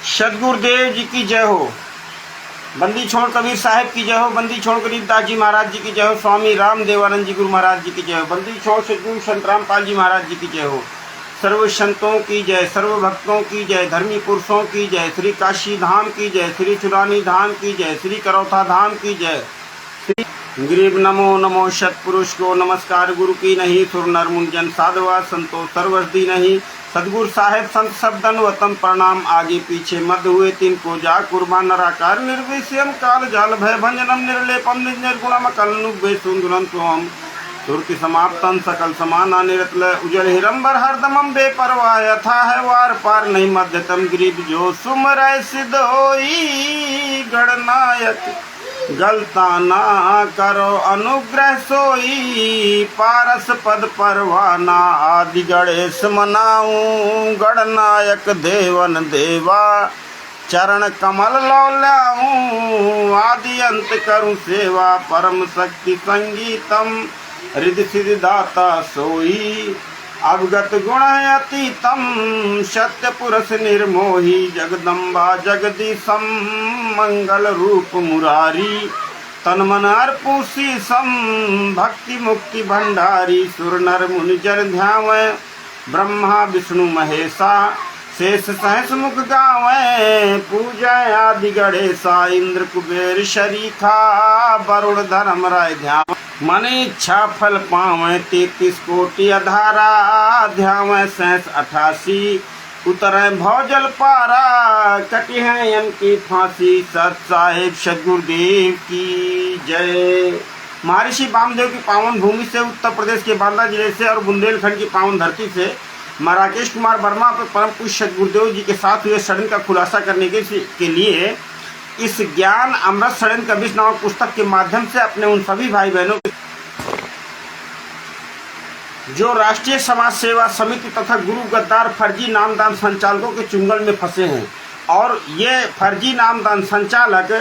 सदगुरुदेव जी की जय हो। बंदी छोड़ कबीर साहब की जय हो। बंदी छोड़ गरीबदास जी महाराज जी की जय हो। स्वामी राम देवानंद जी गुरु महाराज जी की जय हो। बंदी छोड़ सदगुरु संत रामपाल जी महाराज जी की जय हो। सर्व संतों की जय, सर्व भक्तों की जय, धर्मी पुरुषों की जय, श्री काशी धाम की जय, श्री चुरानी धाम की जय, श्री करौथा धाम की जय। श्री गरीब नमो नमो सतपुरुष को नमस्कार, गुरु की नहीं सुर नर मुंजन साधवा संतो सर्वस्दी नहीं। सदगुरु साहेब संत शब्दन वतन प्रणाम, आगे पीछे मद हुए तीन को जा कुर्बान नराकार निर्विषयम काल जाल भय भंजनम निर्लेपम निर्गुणम कलनुभे सुंदरम तुम तुर्की समाप्तन सकल समाना निरतल उजल हिरंबर हरदमम बेपरवाह यथा है वार पार नहीं मध्यतम गरीब जो सुमरय सिद्ध होई गणनायक गलता ना करो अनुग्रह सोई पारस पद परवाना आदि गणेश मनाऊं गणनायक देवन देवा चरण कमल लौल्याऊं आदि अंत करूं सेवा परम शक्ति संगीतम रिद्धि सिद्धि दाता सोई अवगत गुण अतीतम सत्य पुरुष निर्मोही जगदम्बा जगदीशम मंगल रूप मुरारी तन मन अर्पूसी सम भक्ति मुक्ति भंडारी सुर नर मुनि जन ध्यावै ब्रह्मा विष्णु महेशा शेष सहस मुख गावै पूजा आदि गणेशा इंद्र कुबेर शरीखा वरुण धर्म राय ध्यान मन इच्छा फल पावै 33 कोटि अधारा ध्यावै सहस 88 उतरै भौजल पारा कटी है यम की फांसी सत साहेब सदगुरुदेव की जय। महर्षि वामदेव की पावन भूमि से उत्तर प्रदेश के बांदा जिले से और बुंदेलखंड की पावन धरती से मैं राकेश कुमार वर्मा पर परम पूज्य सदगुरुदेव जी के साथ हुए षड्यंत्र का खुलासा करने के लिए इस ज्ञान अमृत षड्यंत्र कबीर नामक पुस्तक के माध्यम से अपने उन सभी भाई बहनों जो राष्ट्रीय समाज सेवा समिति तथा गुरु गद्दार फर्जी नामदान संचालकों के चुंगल में फंसे हैं और ये फर्जी नामदान संचालक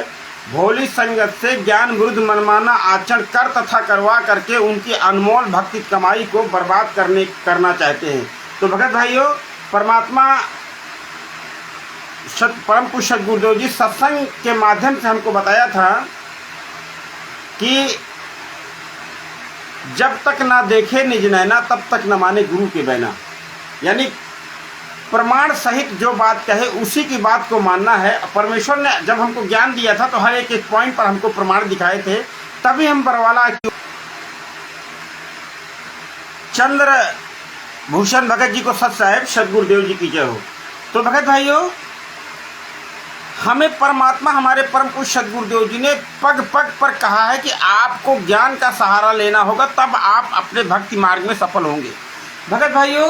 भोली संगत से ज्ञान विरुद्ध मनमाना आचरण कर तथा करवा करके उनकी अनमोल भक्ति कमाई को बर्बाद करना चाहते हैं। तो भगत भाइयों, परमात्मा परम पूज्य सदगुरुदेव जी सत्संग के माध्यम से हमको बताया था कि जब तक ना देखे निज नैना तब तक न माने गुरु के बहना, यानी प्रमाण सहित जो बात कहे उसी की बात को मानना है। परमेश्वर ने जब हमको ज्ञान दिया था तो हर एक पॉइंट पर हमको प्रमाण दिखाए थे, तभी हम बरवाला चंद्र भूषण भगत जी को सत साहेब सदगुरुदेव जी की जय हो। तो भगत भाइयों, हमें परमात्मा हमारे परम पूज्य सदगुरुदेव जी ने पग पग पर कहा है कि आपको ज्ञान का सहारा लेना होगा, तब आप अपने भक्ति मार्ग में सफल होंगे। भगत भाइयों,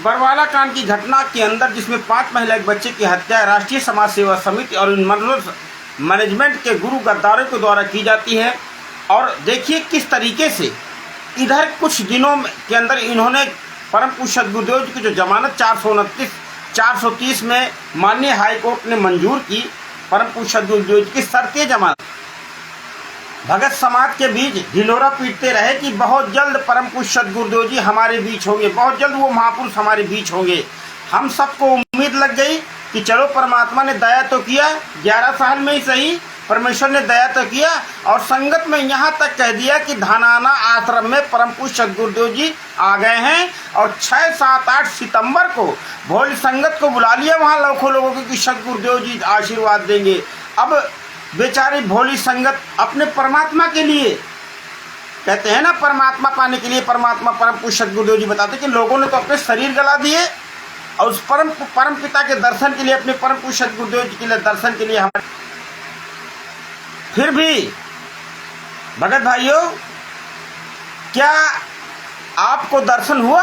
बरवाला कांड की घटना के अंदर जिसमें 5 महिला एक बच्चे की हत्या राष्ट्रीय समाज सेवा समिति और मैनेजमेंट के गुरु गद्दारों के द्वारा की जाती है। और देखिए किस तरीके से इधर कुछ दिनों के अंदर इन्होंने परम पूज्य सदगुरुदेव जी की जो जमानत 430 में माननीय हाई कोर्ट ने मंजूर की, परम पूज्य सदगुरुदेव जी की शर्तीय जमानत भगत समाज के बीच ढिंढोरा पीटते रहे कि बहुत जल्द परम पूज्य सदगुरुदेव जी हमारे बीच होंगे, बहुत जल्द वो महापुरुष हमारे बीच होंगे। हम सबको उम्मीद लग गई कि चलो परमात्मा ने दया तो किया, 11 साल में ही सही परमेश्वर ने दया तो किया। और संगत में यहाँ तक कह दिया कि धानाना आश्रम में परम पूज्य सदगुरुदेव जी आ गए हैं और 6, 7, 8 सितंबर को भोली संगत को बुला लिया वहाँ लाखों लोगों को कि सदगुरुदेव जी आशीर्वाद देंगे। अब बेचारी भोली संगत अपने परमात्मा के लिए कहते हैं ना, परमात्मा पाने के लिए परमात्मा परम पूज्य सदगुरुदेव जी बताते कि लोगों ने तो अपने शरीर गला दिए और उस परम पिता के दर्शन के लिए, अपने परम पूज्य सदगुरुदेव जी के लिए दर्शन के लिए हमारे फिर भी भगत भाइयों, क्या आपको दर्शन हुआ?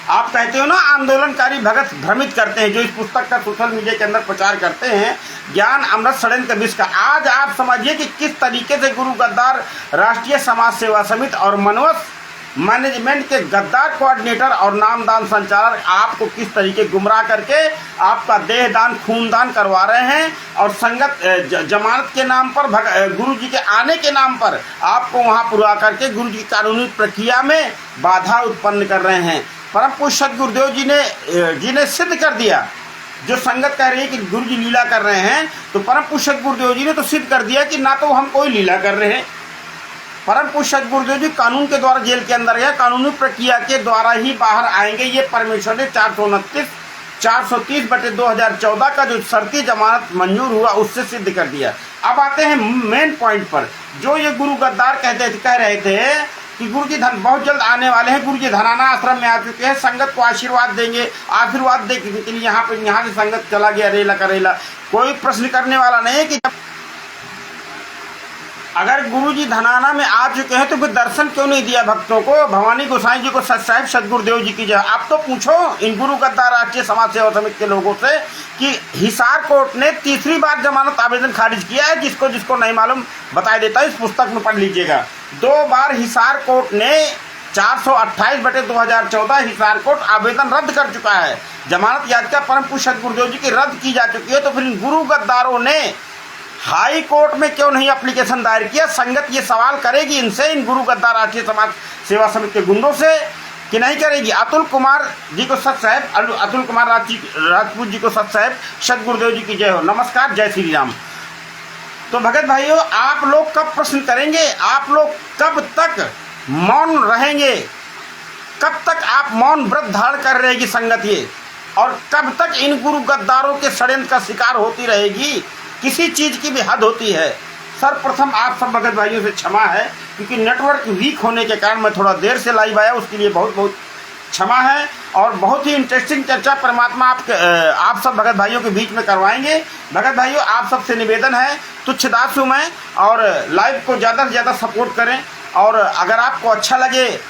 आप कहते हो ना आंदोलनकारी भगत भ्रमित करते हैं, जो इस पुस्तक का सोशल मीडिया के अंदर प्रचार करते हैं ज्ञान अमृत षड्यंत्र कबीर का। आज आप समझिए कि किस तरीके से गुरु गद्दार राष्ट्रीय समाज सेवा समिति और मनोज मैनेजमेंट के गद्दार कोऑर्डिनेटर और नामदान संचालक आपको किस तरीके गुमराह करके आपका देह दान खून दान करवा रहे हैं और संगत जमानत के नाम पर गुरु जी के आने के नाम पर आपको वहां पुरा करके गुरु जी की कानूनी प्रक्रिया में बाधा उत्पन्न कर रहे हैं। परम पूज्य सदगुरुदेव जी ने सिद्ध कर दिया जो संगत कह रही है कि गुरु जी लीला कर रहे हैं, तो परम पूज्य गुरुदेव जी ने तो सिद्ध कर दिया कि ना तो हम कोई लीला कर रहे हैं। परम पूज्य गुरुदेव जी कानून के द्वारा जेल के अंदर गए, कानूनी प्रक्रिया के द्वारा ही बाहर आएंगे। ये परमेश्वर ने 430/2014 का जो शर्ती जमानत मंजूर हुआ उससे सिद्ध कर दिया। अब आते हैं मेन पॉइंट पर। जो ये गुरु गद्दार कह रहे थे कि गुरु जी बहुत जल्द आने वाले हैं, गुरु जी धनाना आश्रम में आ चुके हैं, संगत को आशीर्वाद देंगे, आशीर्वाद देने के लिए यहाँ से संगत चला गया रेला करेला। कोई प्रश्न करने वाला नहीं है कि अगर गुरु जी धनाना में आ चुके हैं तो फिर दर्शन क्यों नहीं दिया भक्तों को। भवानी गोसाई जी को सच साहिब सदगुरुदेव जी की जय। आप तो पूछो इन गुरु गद्दार राष्ट्रीय समाज सेवा समिति के लोगों से कि हिसार कोर्ट ने तीसरी बार जमानत आवेदन खारिज किया है। जिसको नहीं मालूम बताया देता है, इस पुस्तक में पढ़ लीजिएगा। 2 बार हिसार कोर्ट ने 428/2014 हिसार कोर्ट आवेदन रद्द कर चुका है। जमानत याचिका परम पूज्य गुरुदेव जी की रद्द की जा चुकी है। तो फिर इन गुरु गद्दारों ने हाई कोर्ट में क्यों नहीं एप्लीकेशन दायर किया। संगत ये सवाल करेगी इनसे, इन गुरु गद्दार राष्ट्रीय समाज सेवा समिति के गुंडों से कि नहीं करेगी। अतुल कुमार जी को सत साहेब, अतुल कुमार राजपूत जी को सत साहेब सदगुरुदेव जी की जय हो। नमस्कार, जय श्री राम। तो भगत भाइयों, आप लोग कब प्रश्न करेंगे? आप लोग कब तक मौन रहेंगे? कब तक आप मौन व्रत धारण कर रहेगी संगत ये? और कब तक इन गुरु गद्दारों के षड्यंत्र का शिकार होती रहेगी? किसी चीज़ की भी हद होती है। सर्वप्रथम आप सब भगत भाइयों से क्षमा है, क्योंकि नेटवर्क वीक होने के कारण मैं थोड़ा देर से लाइव आया, उसके लिए बहुत बहुत क्षमा है। और बहुत ही इंटरेस्टिंग चर्चा परमात्मा आप सब भगत भाइयों के बीच में करवाएंगे। भगत भाइयों, आप सबसे निवेदन है, तुच्छ दास हूँ मैं, और लाइव को ज़्यादा से ज़्यादा सपोर्ट करें। और अगर आपको अच्छा लगे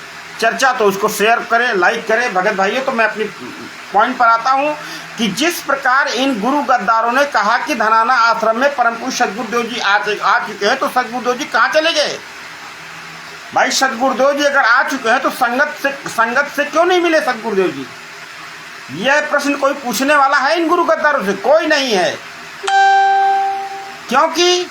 चर्चा तो उसको शेयर करें, लाइक करें। भगत भाइयों, तो मैं अपनी पॉइंट पर आता हूँ कि जिस प्रकार इन गुरु गद्दारों ने कहा कि धनाना आश्रम में परम पूज्य सदगुरुदेव जी आ चुके हैं, तो सदगुरुदेव जी कहाँ चले गए? भाई सदगुरुदेव जी अगर आ चुके हैं तो संगत से क्यों नहीं मिले सदगुरुदेव जी? यह प्रश्न कोई पूछने वाला है इन गुरु गद्दारों से? कोई नहीं है। क्योंकि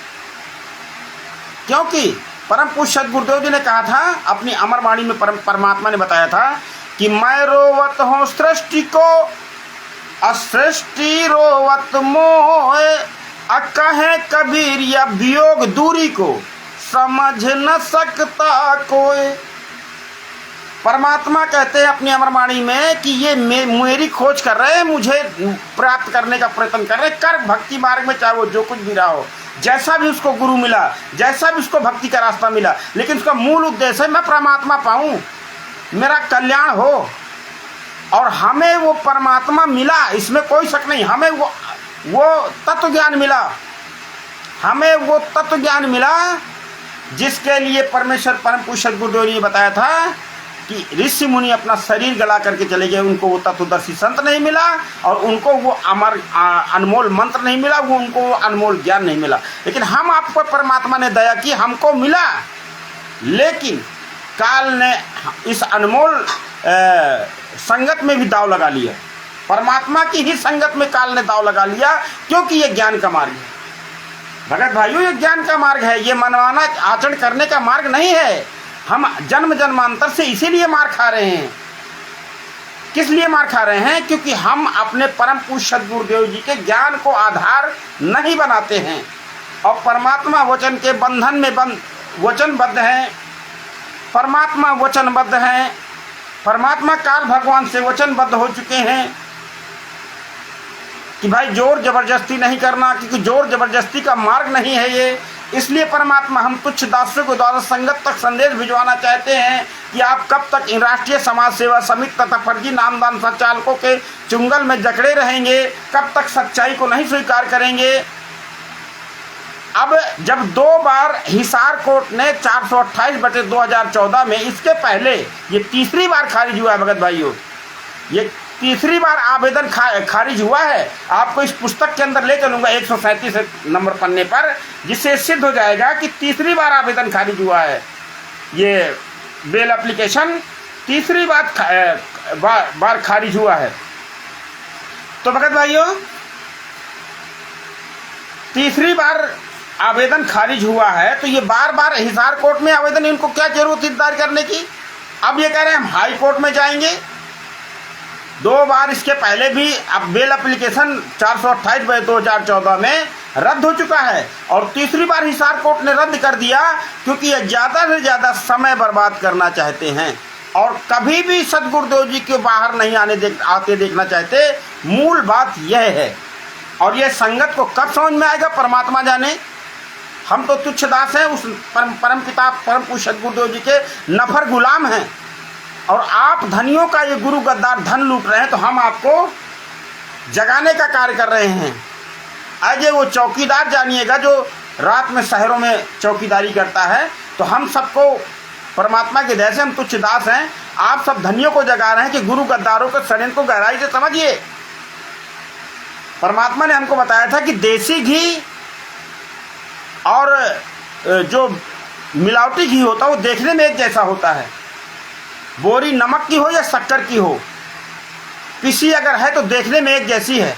परम पूज्य सदगुरुदेव जी ने कहा था अपनी अमरवाणी में, परमात्मा ने बताया था कि मैं रोवत हूँ सृष्टि को, असृष्टि रोवत मोए, अकहे कबीर या वियोग दूरी को, समझ न सकता कोई। परमात्मा कहते हैं अपनी अमरवाणी में कि ये मेरी खोज कर रहे हैं, मुझे प्राप्त करने का प्रयत्न कर रहे हैं। कर भक्ति मार्ग में चाहे वो जो कुछ भी रहा हो, जैसा भी उसको गुरु मिला, जैसा भी उसको भक्ति का रास्ता मिला, लेकिन उसका मूल उद्देश्य है मैं परमात्मा पाऊँ, मेरा कल्याण हो। और हमें वो परमात्मा मिला, इसमें कोई शक नहीं। हमें वो तत्व ज्ञान मिला, हमें वो तत्व ज्ञान मिला जिसके लिए परमेश्वर परम पूज्य गुरुदेव जी ने बताया था कि ऋषि मुनि अपना शरीर गला करके चले गए, उनको वो तत्वदर्शी संत नहीं मिला, और उनको वो अमर अनमोल मंत्र नहीं मिला, वो उनको वो अनमोल ज्ञान नहीं मिला। लेकिन हम आपको परमात्मा ने दया की, हमको मिला, लेकिन काल ने इस अनमोल संगत में भी दाव लगा लिया। परमात्मा की ही संगत में काल ने दाव लगा लिया, क्योंकि ये ज्ञान का मार्ग है। भगत भाइयों, ये ज्ञान का मार्ग है, ये मनमाना आचरण करने का मार्ग नहीं है। हम जन्म जन्मांतर से इसीलिए मार खा रहे हैं। किस लिए मार खा रहे हैं? क्योंकि हम अपने परम पूज्य सदगुरुदेव जी के ज्ञान को आधार नहीं बनाते हैं, और परमात्मा वचन के बंधन में वचनबद्ध हैं। परमात्मा वचनबद्ध हैं, परमात्मा काल भगवान से वचनबद्ध हो चुके हैं कि भाई जोर जबरदस्ती नहीं करना, क्योंकि जोर जबरदस्ती का मार्ग नहीं है ये। इसलिए परमात्मा हम तुच्छ दासों को द्वारा संगत तक संदेश भिजवाना चाहते हैं कि आप कब तक इन राष्ट्रीय समाज सेवा समिति तथा फर्जी नामदान संचालकों के चुंगल में जकड़े रहेंगे? कब तक सच्चाई को नहीं स्वीकार करेंगे? अब जब 2 बार हिसार कोर्ट ने 428/2014 में, इसके पहले ये तीसरी बार खारिज हुआ है भगत भाइयों, ये तीसरी बार आवेदन खारिज हुआ है। आपको इस पुस्तक के अंदर ले चलूंगा 137 नंबर पन्ने पर, जिससे सिद्ध हो जाएगा कि तीसरी बार आवेदन खारिज हुआ है। ये बेल एप्लीकेशन तीसरी बार खारिज हुआ है। तो भगत भाइयों, तीसरी बार आवेदन खारिज हुआ है, तो ये बार बार हिसार कोर्ट में आवेदन, इनको क्या जरूरत थी दायर करने की? अब ये कह रहे हैं हम हाई कोर्ट में जाएंगे। 2 बार इसके पहले भी अब बेल एप्लीकेशन 428/2014 में रद्द हो चुका है और तीसरी बार हिसार कोर्ट ने रद्द कर दिया क्योंकि ये ज़्यादा से ज़्यादा समय बर्बाद करना चाहते हैं और कभी भी सदगुरुदेव जी के बाहर नहीं आते देखना चाहते। मूल बात यह है और यह संगत को कब समझ में आएगा परमात्मा जाने। हम तो तुच्छ दास हैं, उस परम पिता परम पूज्य सदगुरुदेव जी के नफर गुलाम हैं और आप धनियों का ये गुरु गद्दार धन लूट रहे हैं तो हम आपको जगाने का कार्य कर रहे हैं। आज वो चौकीदार जानिएगा जो रात में शहरों में चौकीदारी करता है, तो हम सबको परमात्मा के दया से हम तुच्छ दास हैं, आप सब धनियों को जगा रहे हैं कि गुरु गद्दारों के षड्यंत्र को गहराई से समझिए। परमात्मा ने हमको बताया था कि देसी घी और जो मिलावटी घी होता है वो देखने में एक जैसा होता है, बोरी नमक की हो या शक्कर की हो, पिसी अगर है तो देखने में एक जैसी है,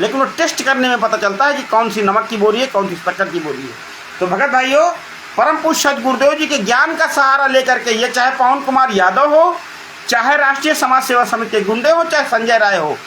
लेकिन वो टेस्ट करने में पता चलता है कि कौन सी नमक की बोरी है, कौन सी शक्कर की बोरी है। तो भगत भाइयों, परम पूज्य सदगुरुदेव जी के ज्ञान का सहारा लेकर के ये चाहे पवन कुमार यादव हो, चाहे राष्ट्रीय समाज सेवा समिति के गुंडे हो, चाहे संजय राय हो,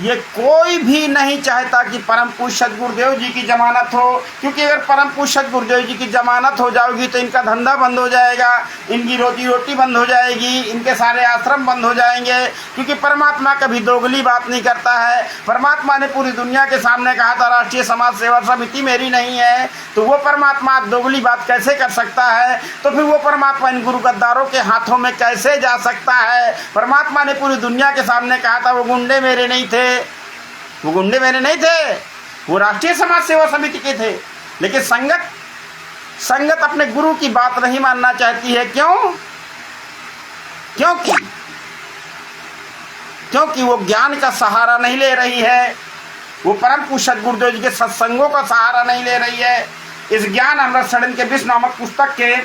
ये कोई भी नहीं चाहता कि परम पूज्य सदगुरुदेव जी की जमानत हो, क्योंकि अगर परम पूज्य सदगुरुदेव जी की जमानत हो जाएगी तो इनका धंधा बंद हो जाएगा, इनकी रोजी रोटी बंद हो जाएगी, इनके सारे आश्रम बंद हो जाएंगे। क्योंकि परमात्मा कभी दोगली बात नहीं करता है। परमात्मा ने पूरी दुनिया के सामने कहा था राष्ट्रीय समाज सेवा समिति मेरी नहीं है, तो वो परमात्मा दोगली बात कैसे कर सकता है? तो फिर वो परमात्मा इन गुरु गद्दारों के हाथों में कैसे जा सकता है? परमात्मा ने पूरी दुनिया के सामने कहा था वो गुंडे मेरे नहीं थे, वो गुंडे मेरे नहीं थे, वो राष्ट्रीय समाज सेवा समिति के थे। लेकिन संगत अपने गुरु की बात नहीं मानना चाहती है। क्यों? क्योंकि वो ज्ञान का सहारा नहीं ले रही है, वो परम पूज्य सदगुरुदेव जी के सत्संगों का सहारा नहीं ले रही है। इस ज्ञान अमृत षड्यंत्र के विष नामक पुस्तक के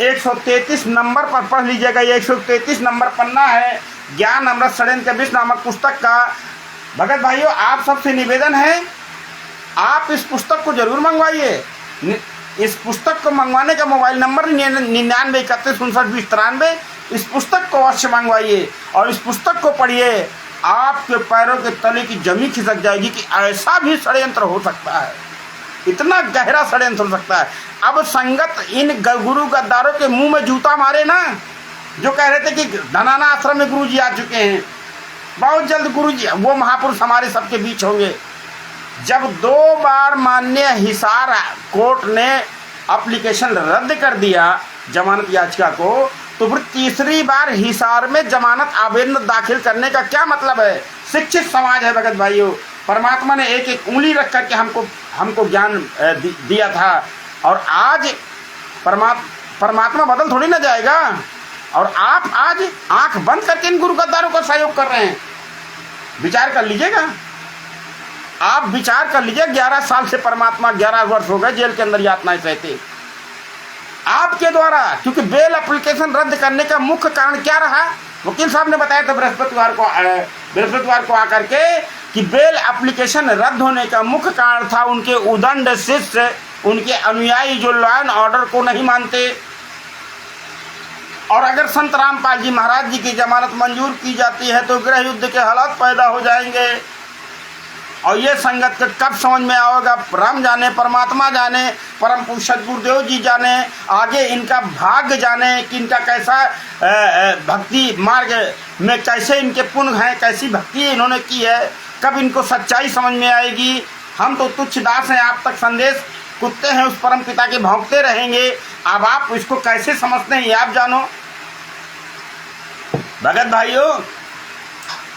133 नंबर पर पढ़ लीजिएगा, ये 133 नंबर पन्ना है ज्ञान अमृत षड्यंत्र के विष नामक पुस्तक का। भगत भाइयों, आप सबसे निवेदन है, आप इस पुस्तक को जरूर मंगवाइए। इस पुस्तक को मंगवाने का मोबाइल नंबर 9931592093। इस पुस्तक को अवश्य मंगवाइए और इस पुस्तक को पढ़िए, आपके पैरों के तले की जमीन खिसक जाएगी कि ऐसा भी षड्यंत्र हो सकता है, इतना गहरा षड्यंत्र हो सकता है। अब संगत इन गुरु गद्दारों के मुंह में जूता मारे ना, जो कह रहे थे कि धनाना आश्रम में गुरु जी आ चुके हैं, बहुत जल्द गुरु जी वो महापुरुष हमारे सबके बीच होंगे। जब 2 बार माननीय हिसार कोर्ट ने एप्लीकेशन रद्द कर दिया जमानत याचिका को, तो फिर तीसरी बार हिसार में जमानत आवेदन दाखिल करने का क्या मतलब है? शिक्षित समाज है भगत भाइयों, परमात्मा ने एक एक उंगली रख करके हमको ज्ञान दिया था और आज परमात्मा बदल थोड़ी ना जाएगा। और आप आज आंख बंद करके इन गुरु गद्दारों का सहयोग कर रहे हैं। विचार कर लीजिएगा, आप विचार कर लीजिए। 11 साल से परमात्मा 11 वर्ष हो गए जेल के अंदर यातनाएं सहते आपके द्वारा, क्योंकि बेल एप्लीकेशन रद्द करने का मुख्य कारण क्या रहा? वकील साहब ने बताया था बृहस्पतिवार को आकर के कि बेल एप्लीकेशन रद्द होने का मुख्य कारण था उनके उदंड शिष्य, उनके अनुयायी जो लॉ एंड ऑर्डर को नहीं मानते। और अगर संत रामपाल जी महाराज जी की जमानत मंजूर की जाती है तो गृह युद्ध के हालात पैदा हो जाएंगे। और ये संगत का कब समझ में आएगा? राम जाने, परमात्मा जाने, परम पूज्य सदगुरुदेव जी जाने, आगे इनका भाग्य जाने कि इनका कैसा भक्ति मार्ग में कैसे इनके पुण्य हैं, कैसी भक्ति इन्होंने की है, कब इनको सच्चाई समझ में आएगी। हम तो तुच्छ दास हैं, आप तक संदेश कुत्ते हैं उस परम पिता के भौंकते रहेंगे। अब आप इसको कैसे समझते हैं ये आप जानो। भगत भाइयों,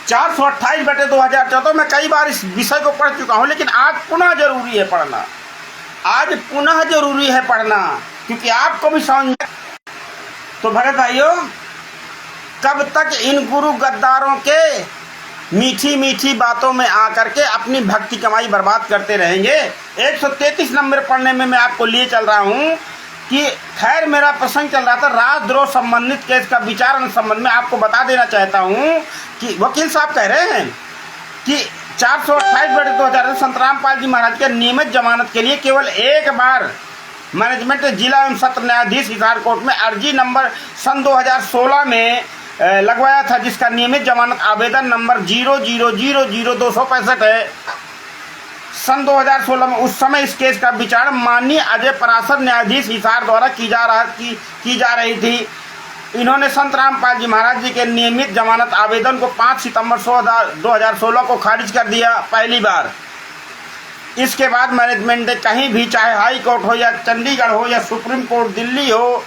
428/2014 में कई बार इस विषय को पढ़ चुका हूं, लेकिन आज पुनः जरूरी है पढ़ना, आज पुनः जरूरी है पढ़ना, क्योंकि आपको भी समझ में। तो भगत भाइयों, कब तक इन गुरु गद्दारों के मीठी मीठी बातों में आकर के अपनी भक्ति कमाई बर्बाद करते रहेंगे? 133 नंबर पढ़ने में मैं आपको लिए चल रहा हूं कि खैर मेरा प्रसंग चल रहा था राजद्रोह संबंधित केस का विचारण संबंध में। आपको बता देना चाहता हूं कि वकील साहब कह रहे हैं कि 428/2014 संत रामपाल जी महाराज के नियमित जमानत के लिए केवल एक बार मैनेजमेंट जिला एवं सत्र न्यायाधीश हिसार कोर्ट में अर्जी नंबर सन 2016 में लगवाया था, जिसका नियमित जमानत आवेदन नंबर 00000265 है सन 2016 में। उस समय इस केस का विचार माननीय अजय पराशर न्यायाधीश हिसार द्वारा की जा रही थी। इन्होंने संत रामपाल जी महाराज जी के नियमित जमानत आवेदन को 5 सितंबर 2016 को खारिज कर दिया पहली बार। इसके बाद मैनेजमेंट ने कहीं भी, चाहे हाई कोर्ट हो या चंडीगढ़ हो या सुप्रीम कोर्ट दिल्ली हो,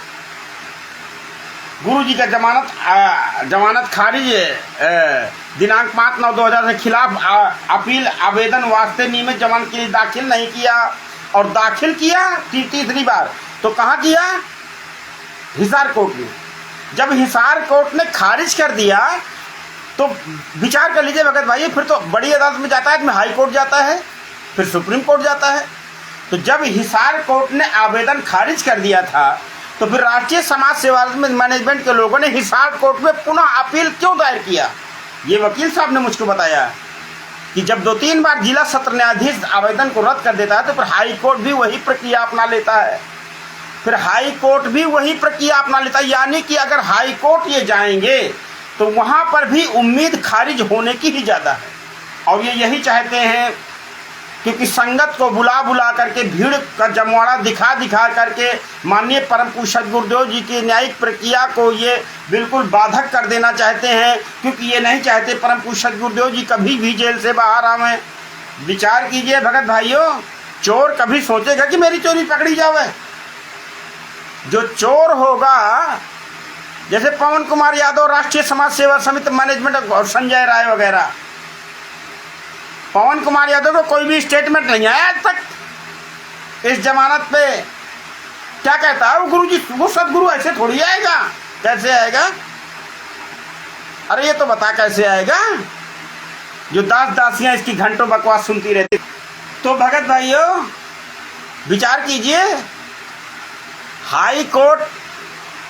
गुरु जी का जमानत खारिज दिनांक 5/9/2000 के खिलाफ अपील आवेदन वास्ते नियमित जमानत के लिए दाखिल नहीं किया। और दाखिल किया तीसरी बार तो कहाँ किया? हिसार कोर्ट में। जब हिसार कोर्ट ने खारिज कर दिया तो विचार कर लीजिए भगत भाई, फिर तो बड़ी अदालत में जाता है, हाई कोर्ट जाता है, फिर सुप्रीम कोर्ट जाता है। तो जब हिसार कोर्ट ने आवेदन खारिज कर दिया था तो फिर राष्ट्रीय समाज सेवा मैनेजमेंट के लोगों ने हिसार कोर्ट में पुनः अपील क्यों दायर किया? ये वकील साहब ने मुझको बताया कि जब 2-3 बार जिला सत्र न्यायाधीश आवेदन को रद्द कर देता है तो फिर हाई कोर्ट भी वही प्रक्रिया अपना लेता है। फिर हाई कोर्ट भी वही प्रक्रिया अपना लेता है, यानी कि अगर हाई कोर्ट ये जाएंगे तो वहाँ पर भी उम्मीद खारिज होने की ही ज़्यादा है। और ये यही चाहते हैं, क्योंकि संगत को बुला करके, भीड़ का जमवाड़ा दिखा करके माननीय परम पूज्य सद्गुरुदेव जी की न्यायिक प्रक्रिया को ये बिल्कुल बाधक कर देना चाहते हैं, क्योंकि ये नहीं चाहते परम पूज्य सद्गुरुदेव जी कभी भी जेल से बाहर आवें। विचार कीजिए भगत भाइयों, चोर कभी सोचेगा कि मेरी चोरी पकड़ी जावे? जो चोर होगा, जैसे पवन कुमार यादव राष्ट्रीय समाज सेवा समिति मैनेजमेंट और संजय राय वगैरह, पवन कुमार यादव को कोई भी स्टेटमेंट नहीं आया आज तक इस जमानत पे। क्या कहता है वो? गुरु जी, वो सदगुरु ऐसे थोड़ी आएगा। कैसे आएगा? अरे ये तो बता कैसे आएगा, जो दास दासियां इसकी घंटों बकवास सुनती रहती। तो भगत भाइयों विचार कीजिए, हाई कोर्ट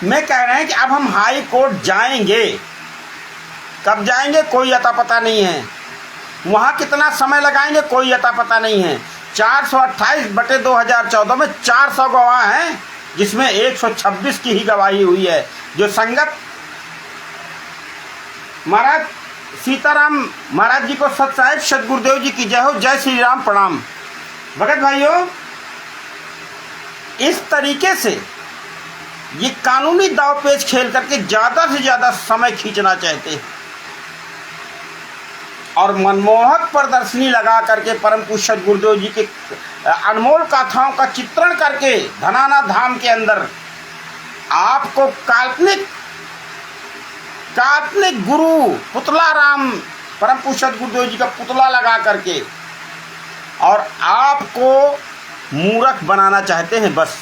में कह रहे हैं कि अब हम हाई कोर्ट जाएंगे। कब जाएंगे कोई अता पता नहीं है, वहाँ कितना समय लगाएंगे कोई अता पता नहीं है। 428/2014 में 400 गवाह हैं, जिसमें 126 की ही गवाही हुई है। जो संगत महाराज सीताराम महाराज जी को सत साहिब सदगुरुदेव जी की जय हो, जय श्री राम, प्रणाम। भगत भाइयों, इस तरीके से ये कानूनी दावपेच खेल करके ज़्यादा से ज़्यादा समय खींचना चाहते हैं और मनमोहक प्रदर्शनी लगा करके परम पूज्य सद्गुरुदेव जी के अनमोल गाथाओं का चित्रण करके धनाना धाम के अंदर आपको काल्पनिक गुरु पुतला राम परम पूज्य सद्गुरुदेव जी का पुतला लगा करके और आपको मूर्ख बनाना चाहते हैं। बस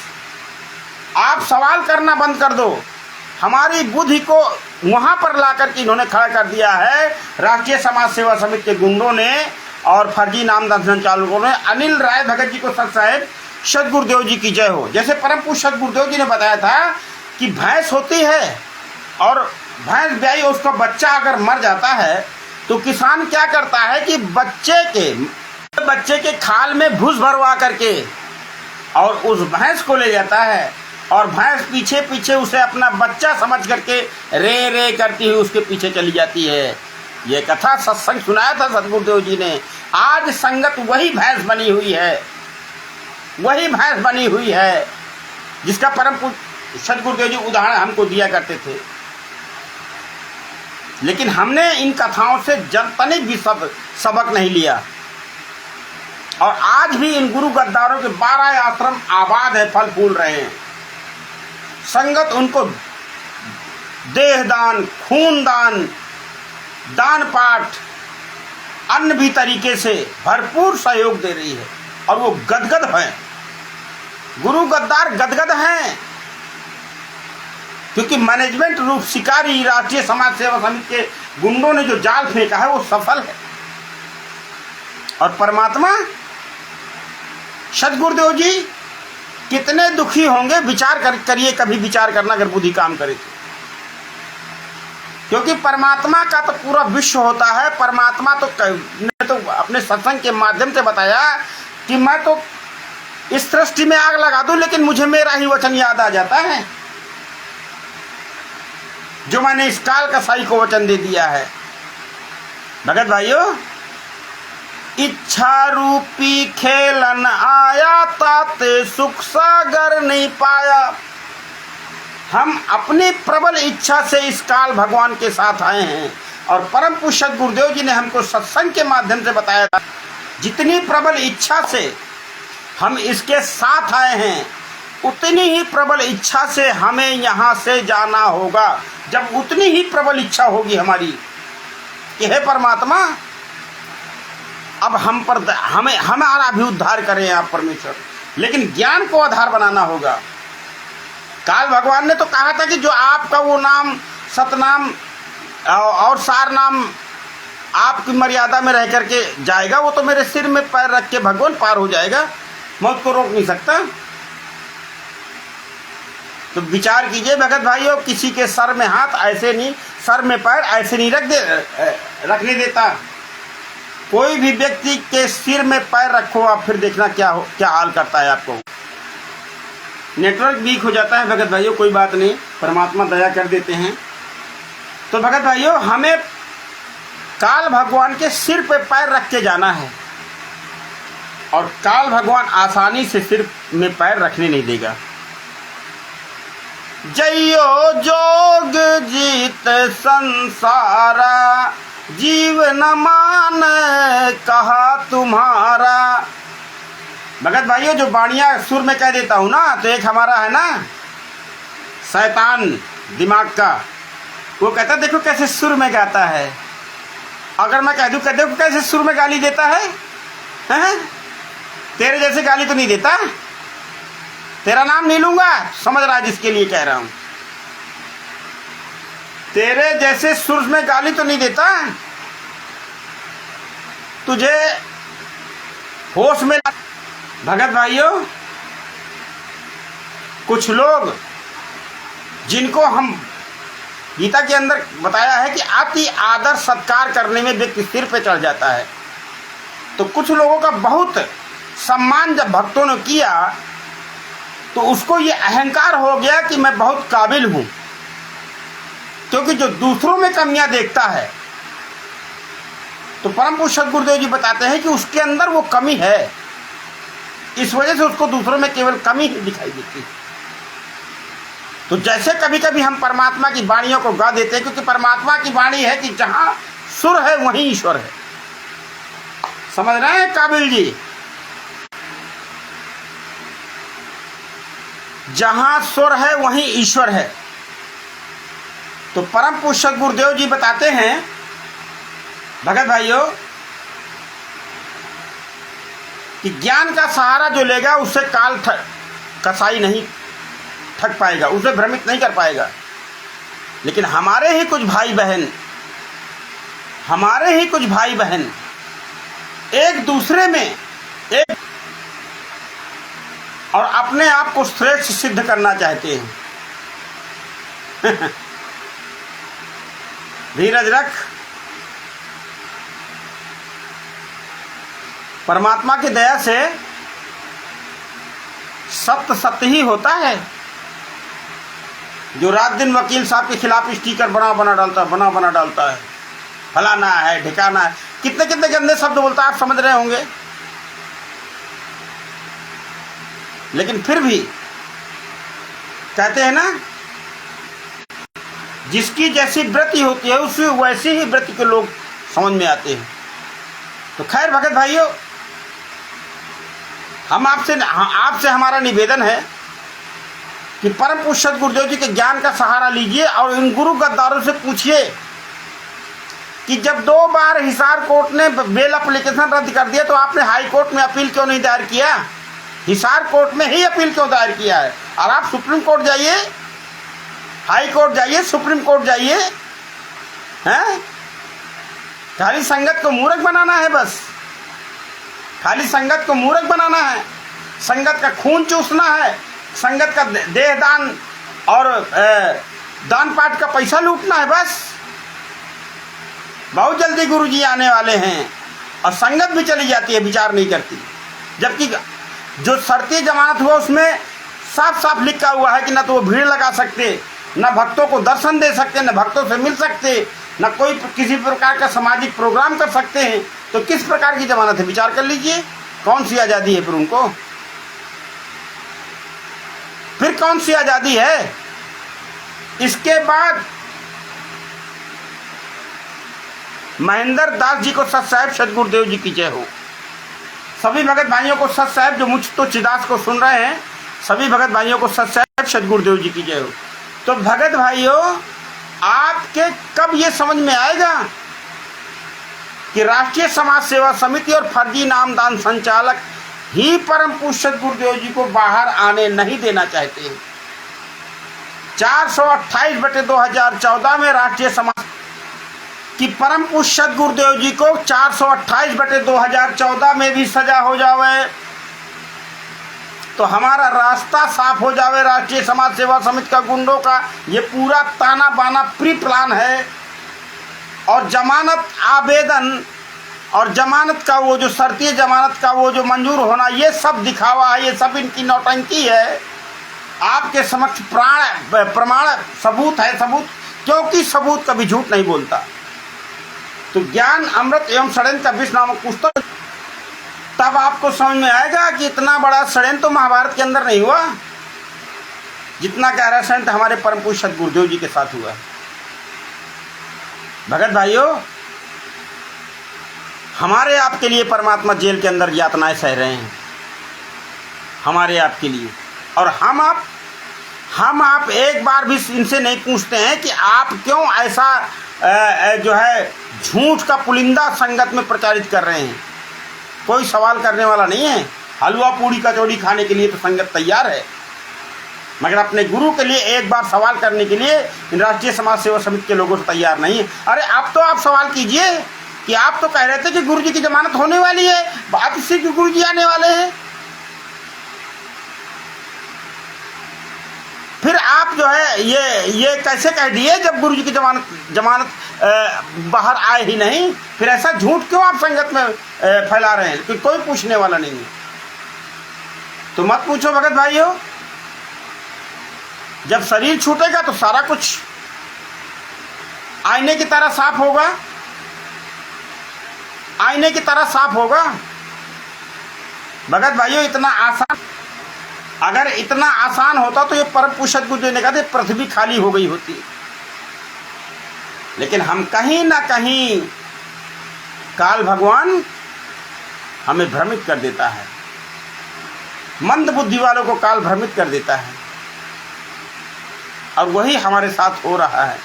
आप सवाल करना बंद कर दो। हमारी बुद्धि को वहाँ पर ला करके इन्होंने खड़ा कर दिया है राष्ट्रीय समाज सेवा समिति के गुंडों ने और फर्जी नामदार संचालकों ने। अनिल राय भगत जी को सत साहिब सद्गुरुदेव जी की जय हो। जैसे परम पूज्य सद्गुरुदेव जी ने बताया था कि भैंस होती है और भैंस ब्याई, उसका बच्चा अगर मर जाता है तो किसान क्या करता है कि बच्चे के खाल में भूस भरवा करके और उस भैंस को ले जाता है और भैंस पीछे पीछे उसे अपना बच्चा समझ करके रे रे करती हुई उसके पीछे चली जाती है। ये कथा सत्संग सुनाया था सद्गुरुदेव जी ने। आज संगत वही भैंस बनी हुई है, जिसका परम सद्गुरुदेव जी उदाहरण हमको दिया करते थे। लेकिन हमने इन कथाओं से जनतनिक भी सबक नहीं लिया और आज भी इन गुरु गद्दारों के 12 आश्रम आबाद है, फल फूल रहे हैं। संगत उनको देहदान, खूनदान, दान पाठ, अन्य भी तरीके से भरपूर सहयोग दे रही है और वो गदगद हैं। गुरु गद्दार गदगद हैं क्योंकि मैनेजमेंट रूप शिकारी राष्ट्रीय समाज सेवा समिति के गुंडों ने जो जाल फेंका है वो सफल है। और परमात्मा सद्गुरुदेव जी कितने दुखी होंगे, विचार करिए, कभी विचार करना अगर बुद्धि काम करे तो। क्योंकि परमात्मा का तो पूरा विश्व होता है। परमात्मा ने तो अपने सत्संग के माध्यम से बताया कि मैं तो इस सृष्टि में आग लगा दूं लेकिन मुझे मेरा ही वचन याद आ जाता है। जो मैंने इस काल कसाई को वचन दे दिया है। भगत भाइयों, इच्छा रूपी खेलन आया, ताते सुख सागर नहीं पाया। हम अपनी प्रबल इच्छा से इस काल भगवान के साथ आए हैं और परम पूज्य गुरुदेव जी ने हमको सत्संग के माध्यम से बताया था, जितनी प्रबल इच्छा से हम इसके साथ आए हैं, उतनी ही प्रबल इच्छा से हमें यहाँ से जाना होगा। जब उतनी ही प्रबल इच्छा होगी हमारी कि हे परमात्मा, अब हम पर हमारा भी उद्धार करें आप परमेश्वर, लेकिन ज्ञान को आधार बनाना होगा। काल भगवान ने तो कहा था कि जो आपका वो नाम सतनाम और सार नाम आपकी मर्यादा में रह करके जाएगा, वो तो मेरे सिर में पैर रख के भगवान पार हो जाएगा, मौत को रोक नहीं सकता। तो विचार कीजिए भगत भाइयों, किसी के सर में हाथ ऐसे नहीं, सर में पैर ऐसे नहीं रखने देता। कोई भी व्यक्ति के सिर में पैर रखो आप, फिर देखना क्या हाल करता है आपको। नेटवर्क वीक हो जाता है भगत भाइयों, कोई बात नहीं, परमात्मा दया कर देते हैं। तो भगत भाइयों, हमें काल भगवान के सिर पे पैर रख के जाना है और काल भगवान आसानी से सिर में पैर रखने नहीं देगा। जइयो जोग जीत संसारा, जीव न मान कहा तुम्हारा। भगत भाइयों, जो बाणिया सुर में कह देता हूँ ना, तो एक हमारा है ना शैतान दिमाग का, वो कहता देखो कैसे सुर में गाता है। अगर मैं कह दूँ कहते देखो कैसे सुर में गाली देता है, हैं? तेरे जैसे गाली तो नहीं देता, तेरा नाम नहीं लूंगा, समझ रहा है जिसके लिए कह रहा हूं। तेरे जैसे सुर में गाली तो नहीं देता, तुझे होश में। भगत भाइयों, कुछ लोग जिनको हम गीता के अंदर बताया है कि अति आदर सत्कार करने में व्यक्ति सिर पे चढ़ जाता है, तो कुछ लोगों का बहुत सम्मान जब भक्तों ने किया तो उसको ये अहंकार हो गया कि मैं बहुत काबिल हूं, क्योंकि जो दूसरों में कमियां देखता है, तो परम पूज्य गुरुदेव जी बताते हैं कि उसके अंदर वो कमी है, इस वजह से उसको दूसरों में केवल कमी ही दिखाई देती है। तो जैसे कभी कभी हम परमात्मा की वाणियों को गा देते हैं, क्योंकि परमात्मा की वाणी है कि जहां सुर है वहीं ईश्वर है। समझ रहे हैं काबिल जी? जहां सुर है वहीं ईश्वर है। तो परम पूज्य गुरुदेव जी बताते हैं भगत भाइयों कि ज्ञान का सहारा जो लेगा उससे काल कसाई नहीं ठग पाएगा, उसे भ्रमित नहीं कर पाएगा। लेकिन हमारे ही कुछ भाई बहन एक दूसरे में एक और अपने आप को श्रेष्ठ सिद्ध करना चाहते हैं। धीरज रख, परमात्मा की दया से सत्य ही होता है। जो रात दिन वकील साहब के खिलाफ स्टिकर बना डालता है, फलाना है ठिकाना है, कितने कितने गंदे शब्द बोलता है, आप समझ रहे होंगे। लेकिन फिर भी कहते हैं ना, जिसकी जैसी वृत्ति होती है उसी वैसी ही वृत्ति के लोग समझ में आते हैं। तो खैर भगत भाइयों, हम आपसे हमारा निवेदन है कि परम पूज्य गुरुदेव जी के ज्ञान का सहारा लीजिए और इन गुरु गद्दारों से पूछिए कि जब 2 बार हिसार कोर्ट ने बेल एप्लीकेशन रद्द कर दिया तो आपने हाई कोर्ट में अपील क्यों नहीं दायर किया? हिसार कोर्ट में ही अपील क्यों दायर किया है? और आप सुप्रीम कोर्ट जाइए, हाई कोर्ट जाइए, सुप्रीम कोर्ट जाइए, हैं? खाली संगत को मूर्ख बनाना है, बस खाली संगत को मूर्ख बनाना है, संगत का खून चूसना है, संगत का देह दान और दान पाठ का पैसा लूटना है। बस बहुत जल्दी गुरुजी आने वाले हैं और संगत भी चली जाती है, विचार नहीं करती। जबकि जो शर्ती जमानत हुआ उसमें साफ साफ लिखा हुआ है कि ना तो वो भीड़ लगा सकते न भक्तों को दर्शन दे सकते, न भक्तों से मिल सकते, न कोई किसी प्रकार का सामाजिक प्रोग्राम कर सकते हैं, तो किस प्रकार की जमानत है? विचार कर लीजिए, कौन सी आज़ादी है फिर उनको? फिर कौन सी आज़ादी है? इसके बाद महेंद्र दास जी को सत साहिब सतगुरुदेव जी की जय हो। सभी भगत भाइयों को सत साहिब, जो मुझ तो चिदास को सुन रहे हैं, सभी भगत भाइयों को सत साहिब सतगुरुदेव जी की जय हो। तो भगत भाइयों, आपके कब ये समझ में आएगा कि राष्ट्रीय समाज सेवा समिति और फर्जी नामदान संचालक ही परम पूज्य सतगुरुदेव जी को बाहर आने नहीं देना चाहते हैं। 428/2014 में राष्ट्रीय समाज कि परम पूज्य सतगुरुदेव जी को 428/2014 में भी सजा हो जावे तो हमारा रास्ता साफ हो जावे। राष्ट्रीय समाज सेवा समिति का गुंडों का ये पूरा ताना बाना प्री प्लान है। और जमानत आवेदन और जमानत का वो जो शर्तीय जमानत का वो जो मंजूर होना, ये सब दिखावा है, ये सब इनकी नौटंकी है। आपके समक्ष प्रमाण सबूत है, सबूत, क्योंकि सबूत कभी झूठ नहीं बोलता। तो ज्ञान अमृत एवं षड्यंत्र का विष नामक पुस्तक, तब आपको समझ में आएगा कि इतना बड़ा षड्यंत्र तो महाभारत के अंदर नहीं हुआ जितना गहरा षड्यंत्र हमारे परम पूज्य सतगुरुदेव जी के साथ हुआ। भगत भाइयों, हमारे आपके लिए परमात्मा जेल के अंदर यातनाएं सह रहे हैं, हमारे आपके लिए। और हम आप एक बार भी इनसे नहीं पूछते हैं कि आप क्यों ऐसा जो है झूठ का पुलिंदा संगत में प्रचारित कर रहे हैं। कोई सवाल करने वाला नहीं है। हलवा पूड़ी कचौड़ी खाने के लिए तो संगत तैयार है, मगर अपने गुरु के लिए एक बार सवाल करने के लिए राष्ट्रीय समाज सेवा समिति के लोगों से तैयार नहीं है। अरे अब तो आप सवाल कीजिए कि आप तो कह रहे थे कि गुरु जी की जमानत होने वाली है, बात इससे कि गुरु जी आने वाले हैं। फिर आप जो है ये कैसे कह दिए जब गुरु जी की जमानत बाहर आए ही नहीं? फिर ऐसा झूठ क्यों आप संगत में फैला रहे हैं कि कोई पूछने वाला नहीं है? तो मत पूछो भगत भाइयों। जब शरीर छूटेगा तो सारा कुछ आईने की तरह साफ होगा, आईने की तरह साफ होगा। भगत भाइयों, इतना आसान, अगर इतना आसान होता तो ये परम पूज्य सतगुरुदेव ने कहा पृथ्वी खाली हो गई होती। लेकिन हम कहीं ना कहीं काल भगवान हमें भ्रमित कर देता है, मंद बुद्धि वालों को काल भ्रमित कर देता है, और वही हमारे साथ हो रहा है।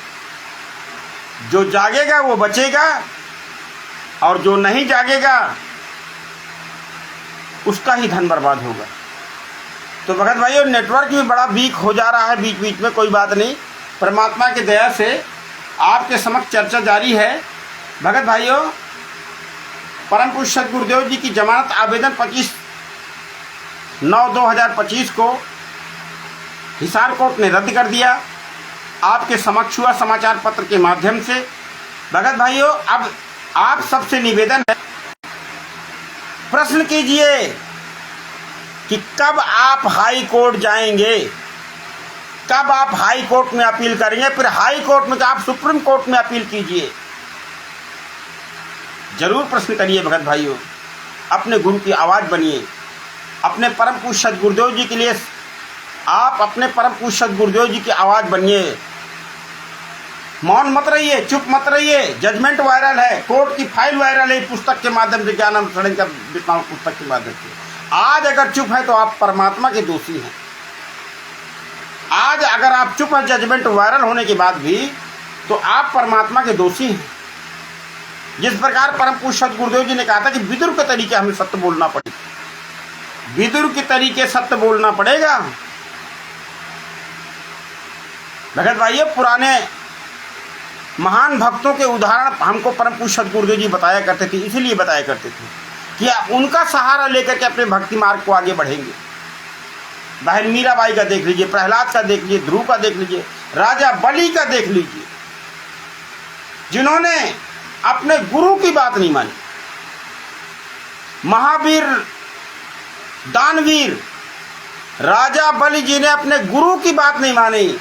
जो जागेगा वो बचेगा, और जो नहीं जागेगा उसका ही धन बर्बाद होगा। तो भगत भाइयों, नेटवर्क भी बड़ा वीक हो जा रहा है बीच बीच में, कोई बात नहीं, परमात्मा की दया से आपके समक्ष चर्चा जारी है। भगत भाइयों, परम पूज्य सतगुरुदेव जी की जमानत आवेदन 25/9/2025 को हिसार कोर्ट ने रद्द कर दिया। आपके समक्ष हुआ समाचार पत्र के माध्यम से। भगत भाइयों, अब आप सबसे निवेदन है, प्रश्न कीजिए कि कब आप हाई कोर्ट जाएंगे, कब आप हाई कोर्ट में अपील करेंगे। फिर हाई कोर्ट में आप सुप्रीम कोर्ट में अपील कीजिए, जरूर प्रश्न करिए। भगत भाइयों, अपने गुरु की आवाज़ बनिए, अपने परम पूज्य सतगुरुदेव जी के लिए आप अपने परम पूज्य सतगुरुदेव जी की आवाज़ बनिए। मौन मत रहिए, चुप मत रहिए। जजमेंट वायरल है, कोर्ट की फाइल वायरल है पुस्तक के माध्यम से, ज्ञान अमृत षड्यंत्र का विष नामक पुस्तक के माध्यम से। आज अगर चुप है तो आप परमात्मा के दोषी हैं। आज अगर आप चुप हैं जजमेंट वायरल होने के बाद भी, तो आप परमात्मा के दोषी हैं। जिस प्रकार परम पूज्य सतगुरुदेव जी ने कहा था कि विदुर के तरीके हमें सत्य बोलना पड़ेगा, विदुर के तरीके सत्य बोलना पड़ेगा। भगत भाइयों, पुराने महान भक्तों के उदाहरण हमको परम पूज्य सतगुरुदेव जी बताया करते थे, इसीलिए बताया करते थे कि उनका सहारा लेकर के अपने भक्ति मार्ग को आगे बढ़ेंगे। बहन मीराबाई का देख लीजिए, प्रहलाद का देख लीजिए, ध्रुव का देख लीजिए, राजा बलि का देख लीजिए, जिन्होंने अपने गुरु की बात नहीं मानी। महावीर, दानवीर राजा बलि जी ने अपने गुरु की बात नहीं मानी,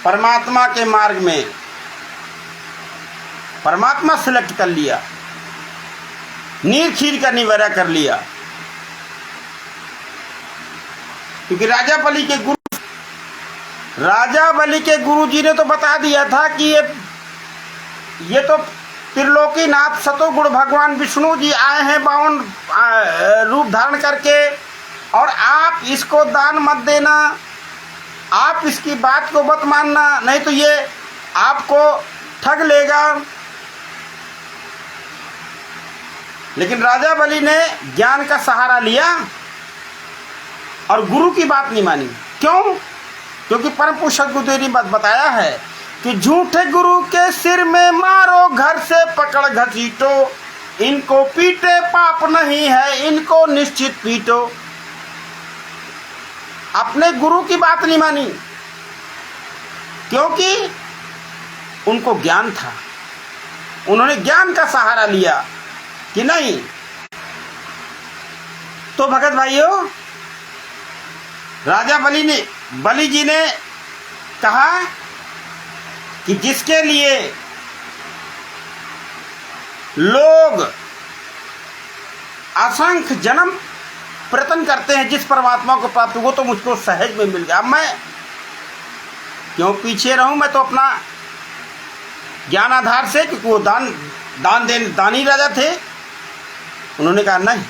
परमात्मा के मार्ग में परमात्मा सिलेक्ट कर लिया, नीर खीर का निवारा कर लिया। क्योंकि राजा बलि के गुरु जी ने तो बता दिया था कि ये तो त्रिलोकीनाथ सतोगुण भगवान विष्णु जी आए हैं 52 रूप धारण करके, और आप इसको दान मत देना, आप इसकी बात को मत मानना, नहीं तो ये आपको ठग लेगा। लेकिन राजा बलि ने ज्ञान का सहारा लिया और गुरु की बात नहीं मानी। क्यों? क्योंकि परम पुरुष सद्गुरुदेव ने बताया है कि झूठे गुरु के सिर में मारो, घर से पकड़ घसीटो, इनको पीटे पाप नहीं है, इनको निश्चित पीटो। अपने गुरु की बात नहीं मानी क्योंकि उनको ज्ञान था, उन्होंने ज्ञान का सहारा लिया कि नहीं। तो भगत भाइयों, राजा बलि जी ने कहा कि जिसके लिए लोग असंख्य जन्म प्रयत्न करते हैं, जिस परमात्मा को प्राप्त वो तो मुझको सहज में मिल गया। अब मैं क्यों पीछे रहूं? मैं तो अपना ज्ञान आधार से, क्योंकि वो दानी राजा थे, उन्होंने कहा नहीं,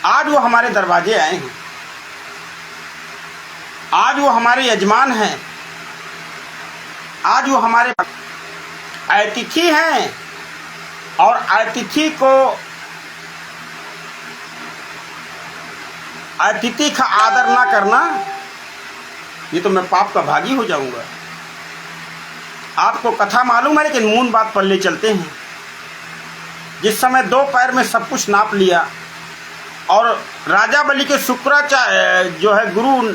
आज वो हमारे दरवाजे आए हैं, आज वो हमारे यजमान हैं, आज वो हमारे अतिथि हैं, और अतिथि का आदर ना करना, ये तो मैं पाप का भागी हो जाऊंगा। आपको कथा मालूम है, लेकिन मूल बात पर ले चलते हैं। जिस समय 2 पैर में सब कुछ नाप लिया और राजा बलि के शुक्राचार्य जो है गुरु,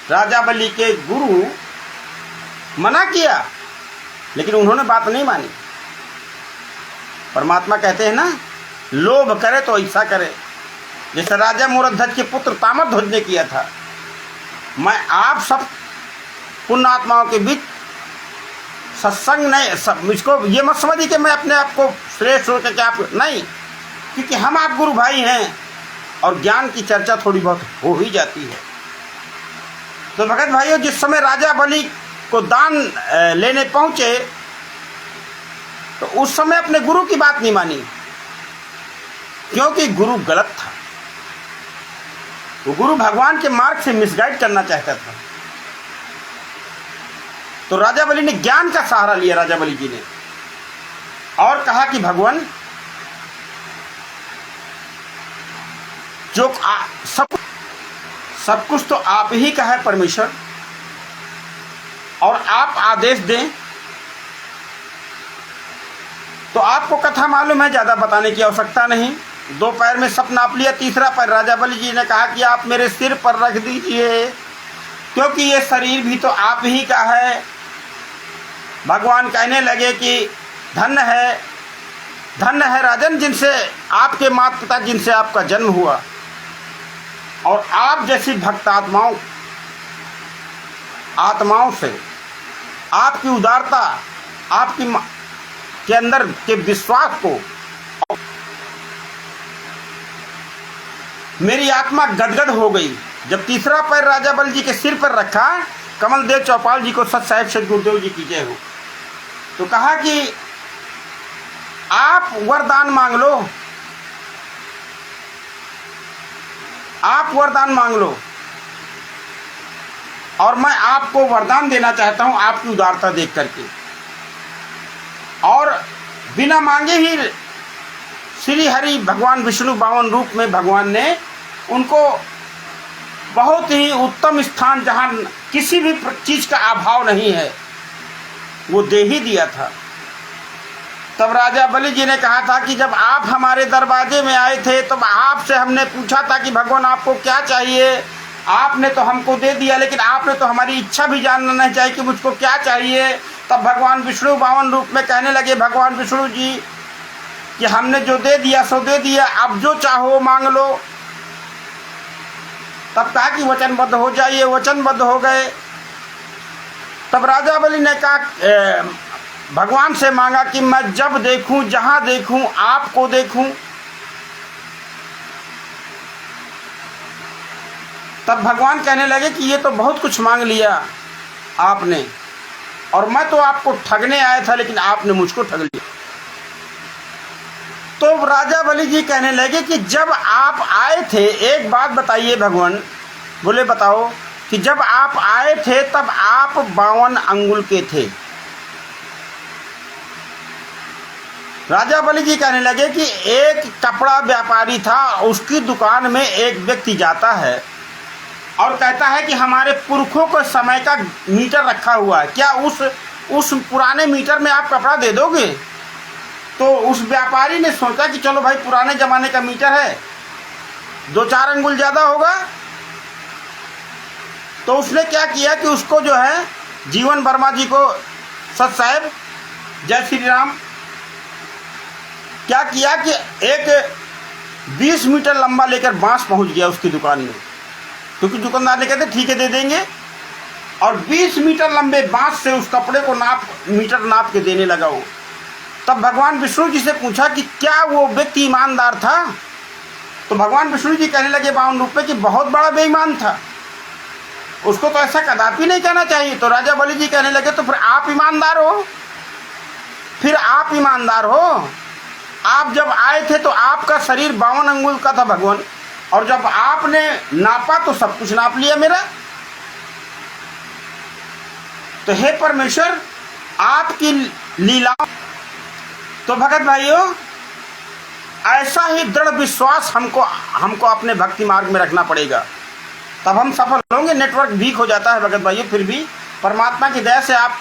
राजा बलि के गुरु मना किया, लेकिन उन्होंने बात नहीं मानी। परमात्मा कहते हैं ना, लोभ करे तो ऐसा करे, जैसे राजा मूर्धज के पुत्र ताम्रध्वज ने किया था। मैं आप सब पुण्यात्माओं के बीच सत्संग नहीं, सब मुझको ये मत समझिए कि मैं अपने आप को श्रेष्ठ हो के आप नहीं, क्योंकि हम आप गुरु भाई हैं और ज्ञान की चर्चा थोड़ी बहुत हो ही जाती है। तो भगत भाइयों, जिस समय राजा बलि को दान लेने पहुंचे तो उस समय अपने गुरु की बात नहीं मानी, क्योंकि गुरु गलत था। वो गुरु भगवान के मार्ग से मिसगाइड करना चाहता था। तो राजा बलि ने ज्ञान का सहारा लिया, राजा बलि जी ने, और कहा कि भगवान जो सब कुछ तो आप ही का है परमेश्वर, और आप आदेश दें। तो आपको कथा मालूम है, ज़्यादा बताने की आवश्यकता नहीं। 2 पैर में सब नाप लिया, तीसरा पैर राजा बलि जी ने कहा कि आप मेरे सिर पर रख दीजिए, क्योंकि ये शरीर भी तो आप ही का है। भगवान कहने लगे कि धन्य है राजन, जिनसे आपके माता पिता, जिनसे आपका जन्म हुआ, और आप जैसी भक्त आत्माओं से आपकी उदारता, आपकी के अंदर के विश्वास को मेरी आत्मा गदगद हो गई। जब तीसरा पैर राजा बलि जी के सिर पर रखा, कमल देव चौपाल जी को सत साहिब सदगुरुदेव जी की जय हो, तो कहा कि आप वरदान मांग लो, आप वरदान मांग लो, और मैं आपको वरदान देना चाहता हूं आपकी उदारता देख करके। और बिना मांगे ही श्री हरि भगवान विष्णु 52 रूप में भगवान ने उनको बहुत ही उत्तम स्थान, जहाँ किसी भी चीज़ का अभाव नहीं है, वो दे ही दिया था। तब राजा बलि जी ने कहा था कि जब आप हमारे दरवाजे में आए थे तब आपसे हमने पूछा था कि भगवान आपको क्या चाहिए, आपने तो हमको दे दिया, लेकिन आपने तो हमारी इच्छा भी जानना नहीं चाहिए कि मुझको क्या चाहिए। तब भगवान विष्णु 52 रूप में कहने लगे, भगवान विष्णु जी कि हमने जो दे दिया सो दे दिया, अब जो चाहो मांग लो। तब कहा कि वचनबद्ध हो जाइए, वचनबद्ध हो गए। तब राजा बलि ने कहा, भगवान से मांगा कि मैं जब देखूं, जहां देखूं, आपको देखूं। तब भगवान कहने लगे कि ये तो बहुत कुछ मांग लिया आपने, और मैं तो आपको ठगने आया था, लेकिन आपने मुझको ठग लिया। तो राजा बलि जी कहने लगे कि जब आप आए थे, एक बात बताइए भगवान। बोले बताओ कि जब आप आए थे तब आप 52 अंगुल के थे। राजा बलि जी कहने लगे कि एक कपड़ा व्यापारी था, उसकी दुकान में एक व्यक्ति जाता है और कहता है कि हमारे पुरखों को समय का मीटर रखा हुआ है, क्या उस पुराने मीटर में आप कपड़ा दे दोगे? तो उस व्यापारी ने सोचा कि चलो भाई, पुराने जमाने का मीटर है, 2-4 अंगुल ज़्यादा होगा। तो उसने क्या किया कि उसको जो है जीवन वर्मा जी को, सत साहेब, जय श्री राम, क्या किया कि एक 20 मीटर लंबा लेकर बांस पहुंच गया उसकी दुकान में, क्योंकि दुकानदार ने कहते ठीक है दे देंगे, और 20 मीटर लंबे बांस से उस कपड़े को मीटर नाप के देने लगा वो। तब भगवान विष्णु जी से पूछा कि क्या वो व्यक्ति ईमानदार था? तो भगवान विष्णु जी कहने लगे 52 रूप में कि बहुत बड़ा बेईमान था, उसको तो ऐसा कदापि नहीं कहना चाहिए। तो राजा बलि जी कहने लगे तो फिर आप ईमानदार हो, फिर आप ईमानदार हो। आप जब आए थे तो आपका शरीर 52 अंगुल का था भगवान, और जब आपने नापा तो सब कुछ नाप लिया मेरा। तो हे परमेश्वर, आपकी लीला। तो भगत भाइयों, ऐसा ही दृढ़ विश्वास हमको अपने भक्ति मार्ग में रखना पड़ेगा, तब हम सफल होंगे। नेटवर्क वीक हो जाता है भगत भाइयों, फिर भी परमात्मा की दया से आप,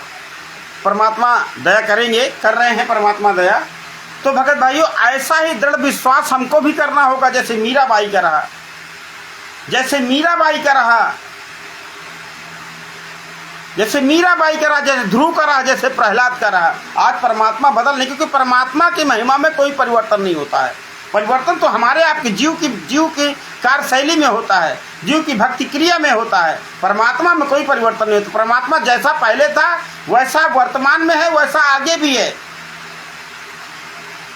परमात्मा दया करेंगे, कर रहे हैं परमात्मा दया। तो भगत भाइयों, ऐसा ही दृढ़ विश्वास हमको भी करना होगा, जैसे मीराबाई का रहा, जैसे मीराबाई का रहा, जैसे मीराबाई का रहा, जैसे ध्रुव का रहा, जैसे प्रहलाद का रहा। आज परमात्मा बदल नहीं, क्योंकि परमात्मा की महिमा में कोई परिवर्तन नहीं होता है। परिवर्तन तो हमारे आपके जीव की कार्यशैली में होता है, जीव की भक्ति क्रिया में होता है। परमात्मा में कोई परिवर्तन नहीं होता। परमात्मा जैसा पहले था वैसा वर्तमान में है, वैसा आगे भी है।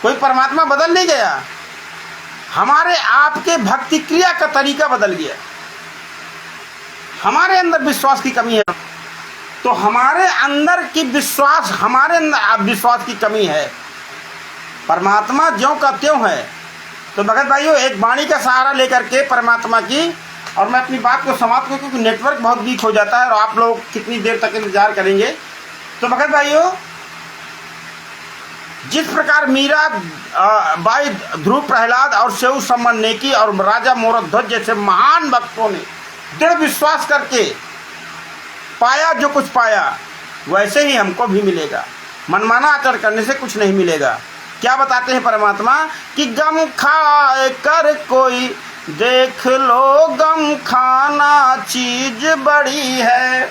कोई परमात्मा बदल नहीं गया, हमारे आपके भक्ति क्रिया का तरीका बदल गया। हमारे अंदर विश्वास की कमी है, तो हमारे अंदर की विश्वास, हमारे अंदर विश्वास की कमी है। परमात्मा ज्यों का त्यों है। तो भगत भाइयों, एक वाणी का सहारा लेकर के परमात्मा की, और मैं अपनी बात को समाप्त करूं क्योंकि नेटवर्क बहुत वीक हो जाता है और आप लोग कितनी देर तक इंतजार करेंगे। तो भगत भाइयों, जिस प्रकार मीरा बाई, ध्रुव, प्रहलाद और सेऊ सम्मन नेकी और राजा मोरध्वज जैसे महान भक्तों ने दृढ़ विश्वास करके पाया जो कुछ पाया, वैसे ही हमको भी मिलेगा। मनमाना आचरण करने से कुछ नहीं मिलेगा। क्या बताते हैं परमात्मा कि गम खाए कर कोई देख लो, गम खाना चीज बड़ी है।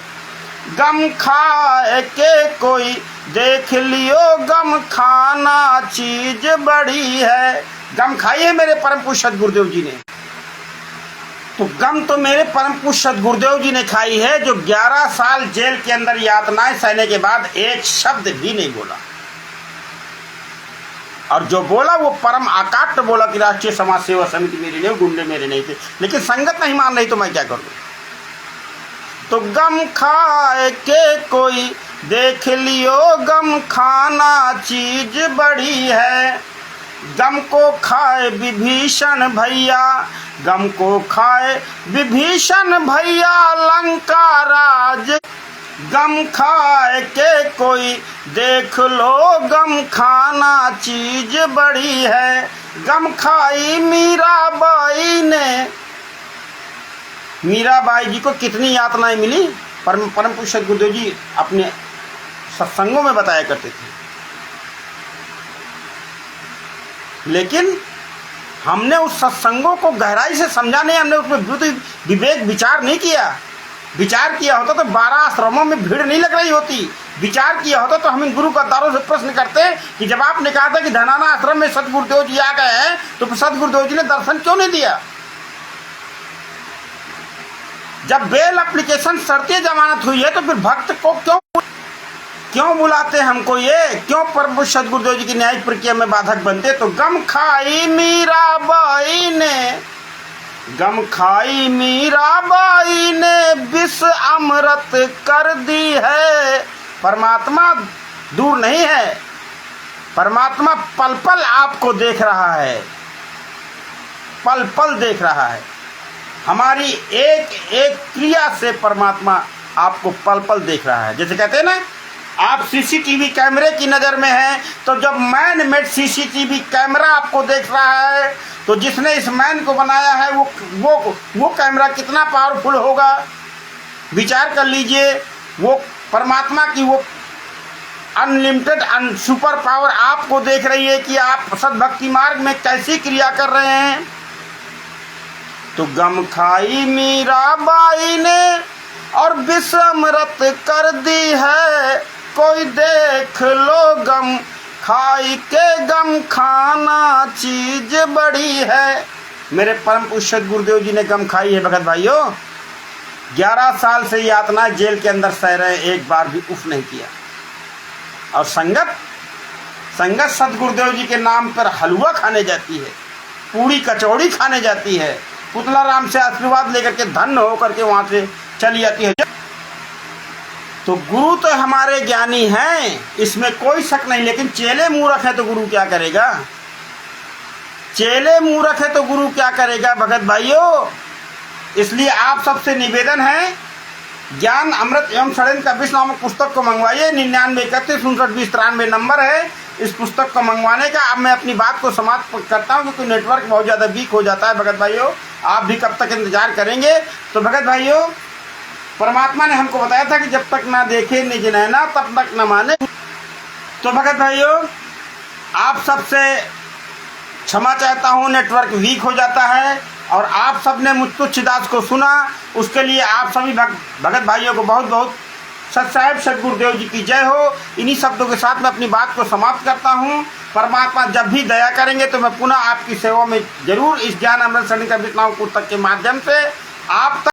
गम खाए के कोई देख लियो, गम खाना चीज बड़ी है। गम खाई है मेरे परम पूज्य सद्गुरुदेव जी ने। तो गम तो मेरे परम पूज्य सद्गुरुदेव जी ने खाई है, जो 11 साल जेल के अंदर यातनाएं सहने के बाद एक शब्द भी नहीं बोला, और जो बोला वो परम आकाट बोला कि राष्ट्रीय समाज सेवा समिति मेरी नहीं, गुंडे मेरे नहीं थे। लेकिन संगत नहीं मान रही तो मैं क्या करूं। तो गम खाए के कोई देख लियो, गम खाना चीज बड़ी है। गम को खाए विभीषण भैया, गम को खाए विभीषण भैया लंका राज। गम खाए के कोई देख लो, गम खाना चीज बड़ी है। गम खाई मीराबाई ने। मीराबाई जी को कितनी यातनाएं मिली, परम पूज्य गुरुदेव जी अपने सत्संगों में बताया करते थे। लेकिन हमने उस सत्संगों को गहराई से समझा नहीं, हमने उसमें विवेक विचार नहीं किया। विचार किया होता तो 12 आश्रमों में भीड़ नहीं लग रही होती। विचार किया होता तो हम इन गुरु गद्दारों से प्रश्न करते कि जब आपने कहा था कि धनाना आश्रम में सदगुरुदेव जी आ गए हैं, तो सदगुरुदेव जी ने दर्शन क्यों नहीं दिया? जब बेल एप्लीकेशन शर्ती जमानत हुई है तो फिर भक्त को क्यों क्यों बुलाते हमको ये, क्यों प्रभु सदगुरुदेव जी की न्यायिक प्रक्रिया में बाधक बनते। तो गम खाई मीराबाई ने, गम खाई मीराबाई ने विष अमृत कर दी है। परमात्मा दूर नहीं है, परमात्मा पल पल आपको देख रहा है, पल पल देख रहा है। हमारी एक एक क्रिया से परमात्मा आपको पल पल देख रहा है। जैसे कहते हैं ना, आप सीसीटीवी कैमरे की नज़र में हैं, तो जब मैन मेड सीसीटीवी कैमरा आपको देख रहा है, तो जिसने इस मैन को बनाया है वो कैमरा कितना पावरफुल होगा, विचार कर लीजिए। वो परमात्मा की वो अनलिमिटेड सुपर पावर आपको देख रही है कि आप सद्भक्ति मार्ग में कैसी क्रिया कर रहे हैं। तो गम खाई मीराबाई ने और विष अमृत कर दी है, कोई देख लो गम खाई के गम खाना चीज बड़ी है। मेरे परम पूज्य गुरुदेव जी ने गम खाई है भगत भाइयों। 11 साल से यातना जेल के अंदर सह रहे, एक बार भी उफ नहीं किया। और संगत सदगुरुदेव जी के नाम पर हलवा खाने जाती है, पूड़ी कचौड़ी खाने जाती है, पुतला राम से आशीर्वाद लेकर के धन्य होकर के वहां से चली जाती है। तो गुरु तो हमारे ज्ञानी हैं, इसमें कोई शक नहीं, लेकिन चेले मूर्ख है तो गुरु क्या करेगा, चेले मूर्ख है तो गुरु क्या करेगा भगत भाइयों। इसलिए आप सबसे निवेदन है, ज्ञान अमृत एवं षड्यंत्र का विष नामक पुस्तक को मंगवाइए। 9931612093 नंबर है इस पुस्तक को मंगवाने का। अब मैं अपनी बात को समाप्त करता हूँ क्योंकि नेटवर्क बहुत ज़्यादा वीक हो जाता है भगत भाइयों, आप भी कब तक इंतजार करेंगे। तो भगत भाइयों, परमात्मा ने हमको बताया था कि जब तक ना देखे निज नैना तब तक न माने। तो भगत भाइयों, आप सबसे क्षमा चाहता हूँ, नेटवर्क वीक हो जाता है और आप सब ने मुझ तुच्छदास को सुना, उसके लिए आप सभी भगत भाइयों को बहुत बहुत सत सदगुरुदेव जी की जय हो। इन्हीं शब्दों के साथ मैं अपनी बात को समाप्त करता हूँ। परमात्मा जब भी दया करेंगे तो मैं पुनः आपकी सेवा में जरूर इस ज्ञान अमृत षड्यंत्र का विष नामक पुस्तक के माध्यम से आप